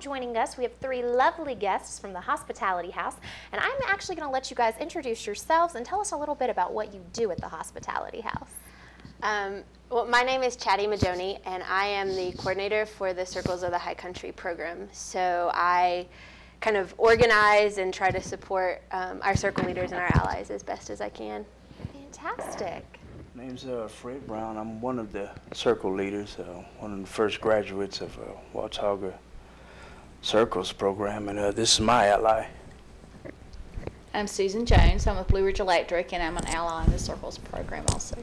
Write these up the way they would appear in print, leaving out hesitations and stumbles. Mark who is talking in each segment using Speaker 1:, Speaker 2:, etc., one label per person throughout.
Speaker 1: joining us. We have three lovely guests from the Hospitality House, and I'm actually going to let you guys introduce yourselves and tell us a little bit about what you do at the Hospitality House.
Speaker 2: Well, my name is Chatty Majoni, and I am the coordinator for the Circles of the High Country program. So I kind of organize and try to support our circle leaders and our allies as best as I can.
Speaker 1: Fantastic.
Speaker 3: My name's Fred Brown. I'm one of the circle leaders, one of the first graduates of Watauga Circles program, and this is my ally.
Speaker 4: I'm Susan Jones. I'm with Blue Ridge Electric, and I'm an ally in the Circles program also.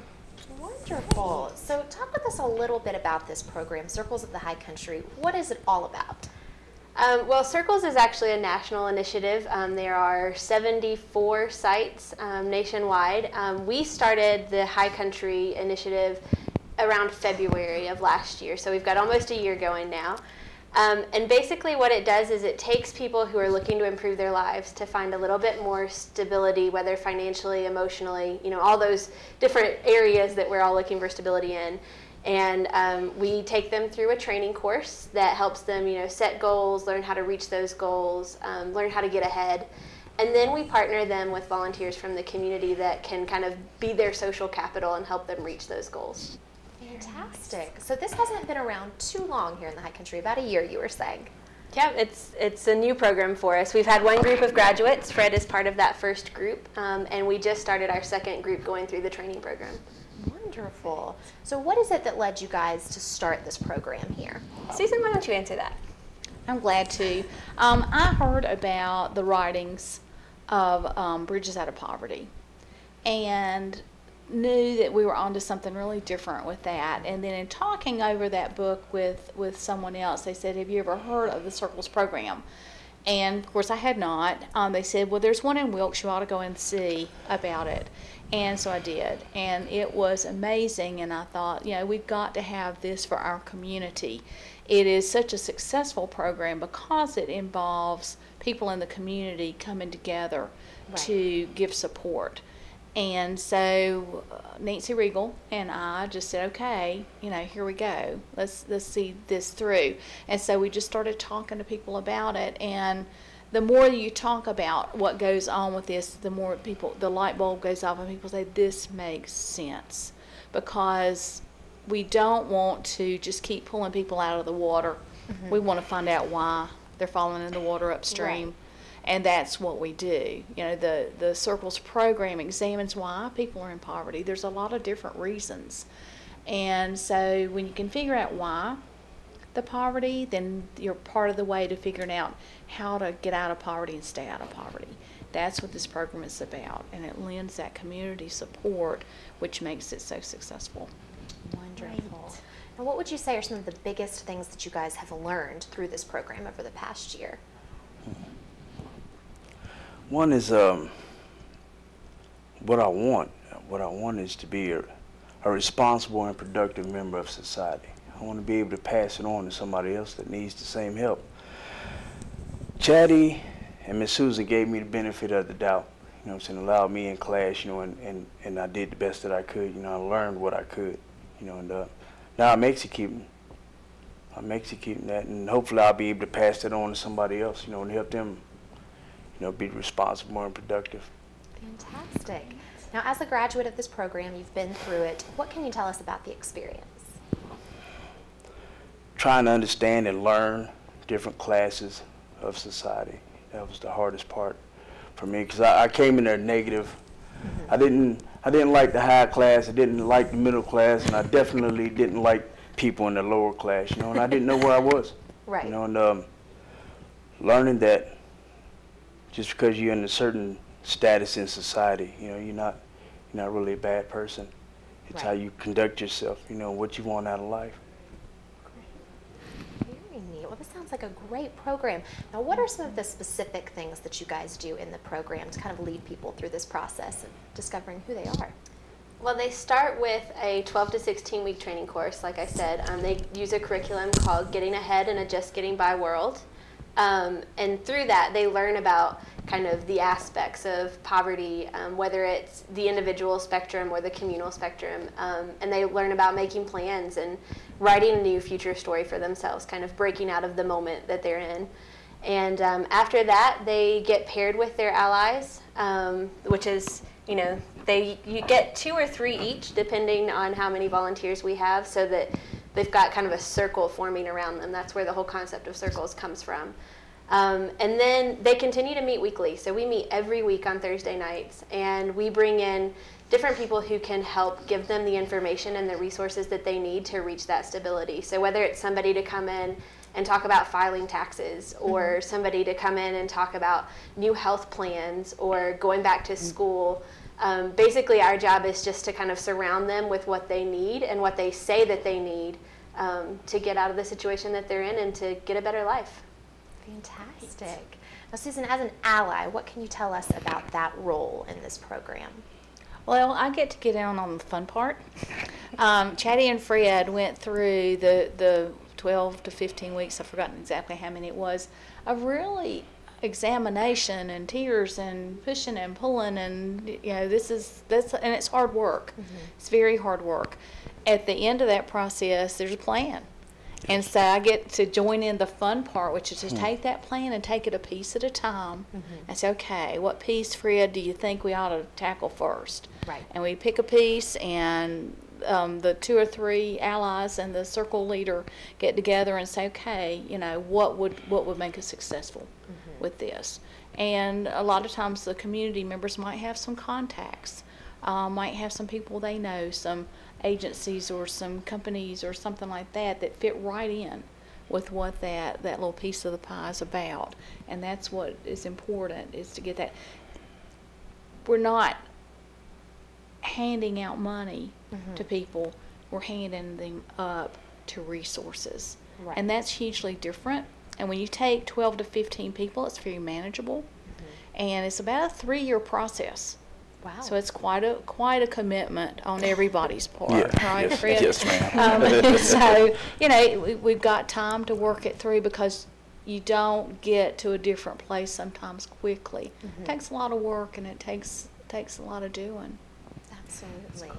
Speaker 1: Wonderful. So talk with us a little bit about this program, Circles of the High Country. What is it all about?
Speaker 2: Well, Circles is actually a national initiative. There are 74 sites nationwide. We started the High Country initiative around February of last year, so we've got almost a year going now. And basically what it does is it takes people who are looking to improve their lives to find a little bit more stability, whether financially, emotionally, you know, all those different areas that we're all looking for stability in. And we take them through a training course that helps them, you know, set goals, learn how to reach those goals, learn how to get ahead. And then we partner them with volunteers from the community that can kind of be their social capital and help them reach those goals.
Speaker 1: Fantastic. So this hasn't been around too long here in the High Country, about a year you were saying.
Speaker 2: Yeah, it's a new program for us. We've had one group of graduates. Fred is part of that first group, and we just started our second group going through the training program.
Speaker 1: Wonderful. So what is it that led you guys to start this program here?
Speaker 2: Susan, why don't you answer that?
Speaker 4: I'm glad to. I heard about the writings of Bridges Out of Poverty and knew that we were onto something really different with that. And then in talking over that book with someone else, they said, have you ever heard of the Circles program? And of course I had not. They said, well, there's one in Wilkes, you ought to go and see about it. And so I did, and it was amazing, and I thought, you know, we've got to have this for our community. It is such a successful program because it involves people in the community coming together to give support. And so Nancy Regal and I just said, okay, you know, here we go. Let's see this through. And so we just started talking to people about it, and the more you talk about what goes on with this, the more the light bulb goes off and people say, this makes sense. Because we don't want to just keep pulling people out of the water. Mm-hmm. We want to find out why they're falling in the water upstream. Right. And that's what we do. You know, the Circles program examines why people are in poverty. There's a lot of different reasons. And so when you can figure out why the poverty, then you're part of the way to figuring out how to get out of poverty and stay out of poverty. That's what this program is about, and it lends that community support, which makes it so successful.
Speaker 1: Wonderful. Right. Now, what would you say are some of the biggest things that you guys have learned through this program over the past year?
Speaker 3: One is what I want. What I want is to be a responsible and productive member of society. I want to be able to pass it on to somebody else that needs the same help. Chatty and Miss Susan gave me the benefit of the doubt, you know what I'm saying, allowed me in class, you know, and I did the best that I could, you know, I learned what I could, you know, and now I'm executing. I'm executing that, and hopefully I'll be able to pass that on to somebody else, you know, and help them, you know, be responsible and productive.
Speaker 1: Fantastic. Now, as a graduate of this program, you've been through it. What can you tell us about the experience?
Speaker 3: Trying to understand and learn different classes of society. That was the hardest part for me, because I came in there negative. Mm-hmm. I didn't like the high class, I didn't like the middle class, and I definitely didn't like people in the lower class, you know, and I didn't know where I was. Right. You know, and learning that just because you're in a certain status in society, you know, you're not really a bad person. It's how you conduct yourself, you know, what you want out of life.
Speaker 1: Well, this sounds like a great program. Now, what are some of the specific things that you guys do in the program to kind of lead people through this process of discovering who they are?
Speaker 2: Well, they start with a 12 to 16 week training course, like I said. They use a curriculum called Getting Ahead in a Just Getting By World. And through that, they learn about kind of the aspects of poverty, whether it's the individual spectrum or the communal spectrum. And they learn about making plans and writing a new future story for themselves, kind of breaking out of the moment that they're in. And after that, they get paired with their allies, which is, you know, you get 2 or 3 each, depending on how many volunteers we have, so that they've got kind of a circle forming around them. That's where the whole concept of circles comes from. And then they continue to meet weekly. So we meet every week on Thursday nights, and we bring in different people who can help give them the information and the resources that they need to reach that stability. So whether it's somebody to come in and talk about filing taxes, or somebody to come in and talk about new health plans or going back to school, basically our job is just to kind of surround them with what they need and what they say that they need to get out of the situation that they're in and to get a better life.
Speaker 1: Fantastic. Now, Susan, as an ally, what can you tell us about that role in this program?
Speaker 4: Well, I get to get in on the fun part. Chatty and Fred went through the 12 to 15 weeks, I've forgotten exactly how many it was, of really examination and tears and pushing and pulling, and you know, and it's hard work. It's very hard work. At the end of that process, there's a plan. And so I get to join in the fun part, which is to take that plan and take it a piece at a time and say, okay, what piece, Fred, do you think we ought to tackle first?
Speaker 1: Right.
Speaker 4: And we pick a piece, and the 2 or 3 allies and the circle leader get together and say, okay, you know, what would make us successful with this? And a lot of times the community members might have some contacts, might have some people they know, some agencies or some companies or something like that that fit right in with what that little piece of the pie is about. And that's what is important, is to get that. We're not handing out money to people, we're handing them up to resources.
Speaker 1: Right.
Speaker 4: And that's hugely different. And when you take 12 to 15 people, it's very manageable. And it's about a 3-year process.
Speaker 1: Wow.
Speaker 4: So it's quite a commitment on everybody's part,
Speaker 3: Yeah,
Speaker 4: right,
Speaker 3: yes,
Speaker 4: Fred?
Speaker 3: yes, ma'am.
Speaker 4: So, you know, we've got time to work it through, because you don't get to a different place sometimes quickly. It takes a lot of work, and it takes a lot of doing.
Speaker 1: Absolutely.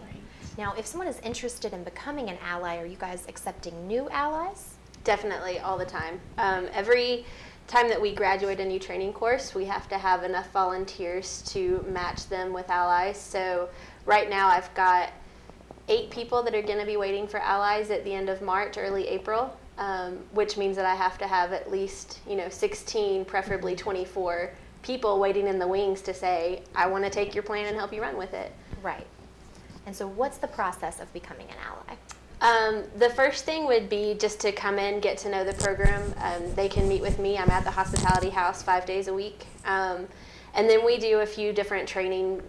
Speaker 1: Now, if someone is interested in becoming an ally, are you guys accepting new allies?
Speaker 2: Definitely, all the time. Every time that we graduate a new training course, we have to have enough volunteers to match them with allies. So right now I've got 8 people that are going to be waiting for allies at the end of March, early April, which means that I have to have at least 16, preferably 24 people waiting in the wings to say, I want to take your plan and help you run with it.
Speaker 1: Right. And so what's the process of becoming an ally?
Speaker 2: The first thing would be just to come in, get to know the program. They can meet with me. I'm at the Hospitality House 5 days a week. And then we do a few different training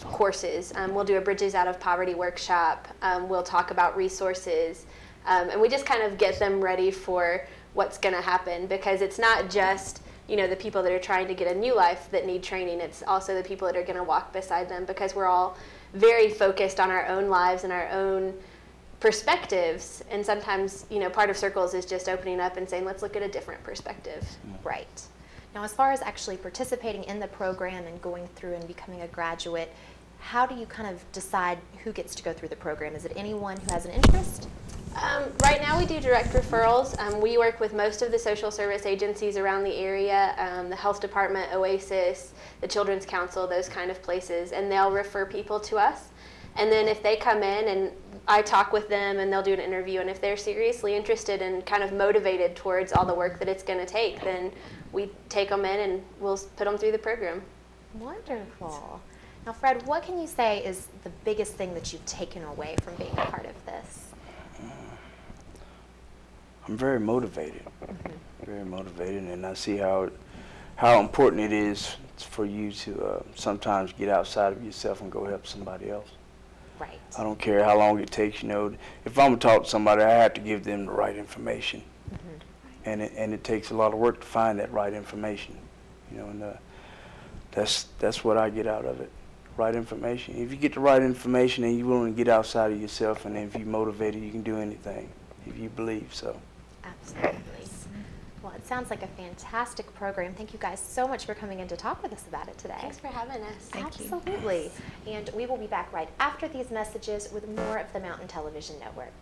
Speaker 2: courses. We'll do a Bridges Out of Poverty workshop. We'll talk about resources. And we just kind of get them ready for what's going to happen, because it's not just the people that are trying to get a new life that need training. It's also the people that are going to walk beside them, because we're all very focused on our own lives and our own perspectives, and sometimes part of circles is just opening up and saying, let's look at a different perspective.
Speaker 1: Right. Now, as far as actually participating in the program and going through and becoming a graduate, how do you kind of decide who gets to go through the program? Is it anyone who has an interest?
Speaker 2: Right now we do direct referrals. We work with most of the social service agencies around the area, the health department, OASIS, the Children's Council, those kind of places, and they'll refer people to us. And then if they come in and I talk with them, and they'll do an interview, and if they're seriously interested and kind of motivated towards all the work that it's going to take, then we take them in and we'll put them through the program.
Speaker 1: Wonderful. Now, Fred, what can you say is the biggest thing that you've taken away from being a part of this?
Speaker 3: I'm very motivated, and I see how important it is for you to sometimes get outside of yourself and go help somebody else.
Speaker 1: Right.
Speaker 3: I don't care how long it takes. If I'm going to talk to somebody, I have to give them the right information, and it takes a lot of work to find that right information. And that's what I get out of it. Right information. If you get the right information and you're willing to get outside of yourself, and if you're motivated, you can do anything if you believe so.
Speaker 1: Absolutely. Well, it sounds like a fantastic program. Thank you guys so much for coming in to talk with us about it today.
Speaker 2: Thanks for having us.
Speaker 4: Thank you.
Speaker 1: Absolutely. And we will be back right after these messages with more of the Mountain Television Network.